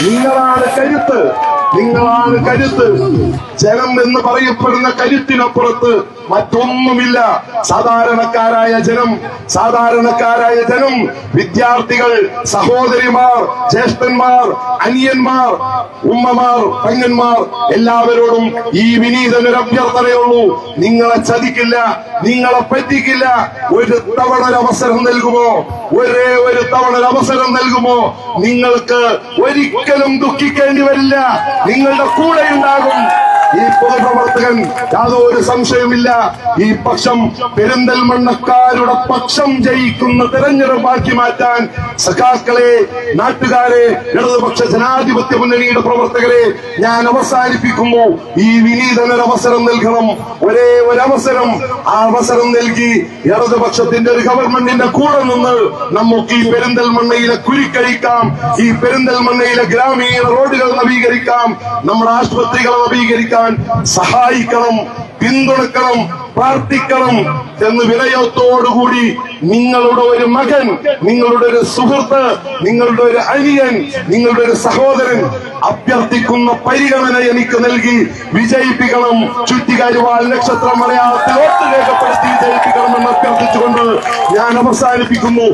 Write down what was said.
നിങ്ങളാണ് കരുത്ത്, നിങ്ങളാണ് കരുത്ത്. ജനം എന്ന് പറയപ്പെടുന്ന കരുത്തിനപ്പുറത്ത് മറ്റൊന്നുമില്ല. സാധാരണക്കാരായ ജനം, വിദ്യാർത്ഥികൾ, സഹോദരിമാർ, ജ്യേഷ്ഠന്മാർ, അനിയന്മാർ, ഉമ്മമാർ, പെങ്ങന്മാർ, എല്ലാവരോടും ഈ വിനീതനൊരു അഭ്യർത്ഥനയുള്ളൂ. നിങ്ങളെ ചതിക്കില്ല, നിങ്ങളെ പറ്റിക്കില്ല. ഒരു തവണ ഒരു അവസരം നൽകുമോ? ഒരേ ഒരു തവണ ഒരു അവസരം നൽകുമോ? നിങ്ങൾക്ക് ഒരിക്കലും ദുഃഖിക്കേണ്ടി വരില്ല. നിങ്ങളുടെ കൂടെ ഉണ്ടാകും ഈ പൊതുപ്രവർത്തകൻ, യാതൊരു സംശയമില്ല. ഈ പക്ഷം പെരിന്തൽമണ്ണക്കാരുടെ പക്ഷം ജയിക്കുന്ന തെരഞ്ഞെടുപ്പാക്കി മാറ്റാൻ സഖാക്കളെ, നാട്ടുകാരെ, ഇടതുപക്ഷ ജനാധിപത്യ മുന്നണിയുടെ പ്രവർത്തകരെ ഞാൻ അവസാനിപ്പിക്കുന്നു. ഈ വിനീതനൊരു അവസരം നൽകണം, ഒരേ ഒരു അവസരം. ആ അവസരം നൽകി ഇടതുപക്ഷത്തിന്റെ ഒരു ഗവൺമെന്റിന്റെ കൂടെ നിന്ന് നമുക്ക് ഈ പെരിന്തൽമണ്ണയിലെ കുരുക്കഴിക്കാം, ഈ പെരിന്തൽമണ്ണയിലെ ഗ്രാമീണ റോഡുകൾ നവീകരിക്കാം, നമ്മുടെ ആശുപത്രികളെ നവീകരിക്കാം. സഹായിക്കണം, പിന്തുണക്കണം, പ്രാർത്ഥിക്കണം എന്ന് വിനയത്തോടുകൂടി നിങ്ങളുടെ ഒരു മകൻ, നിങ്ങളുടെ ഒരു സുഹൃത്ത്, നിങ്ങളുടെ ഒരു അനിയൻ, നിങ്ങളുടെ ഒരു സഹോദരൻ അഭ്യർത്ഥിക്കുന്ന പരിഗണന എനിക്ക് നൽകി വിജയിപ്പിക്കണം. ചുറ്റികരുവാൽ നക്ഷത്രം മലയാളത്തിൽ വോട്ട് രേഖപ്പെടുത്തി വിജയിപ്പിക്കണമെന്ന് അഭ്യർത്ഥിച്ചുകൊണ്ട് ഞാൻ അവസാനിപ്പിക്കുന്നു.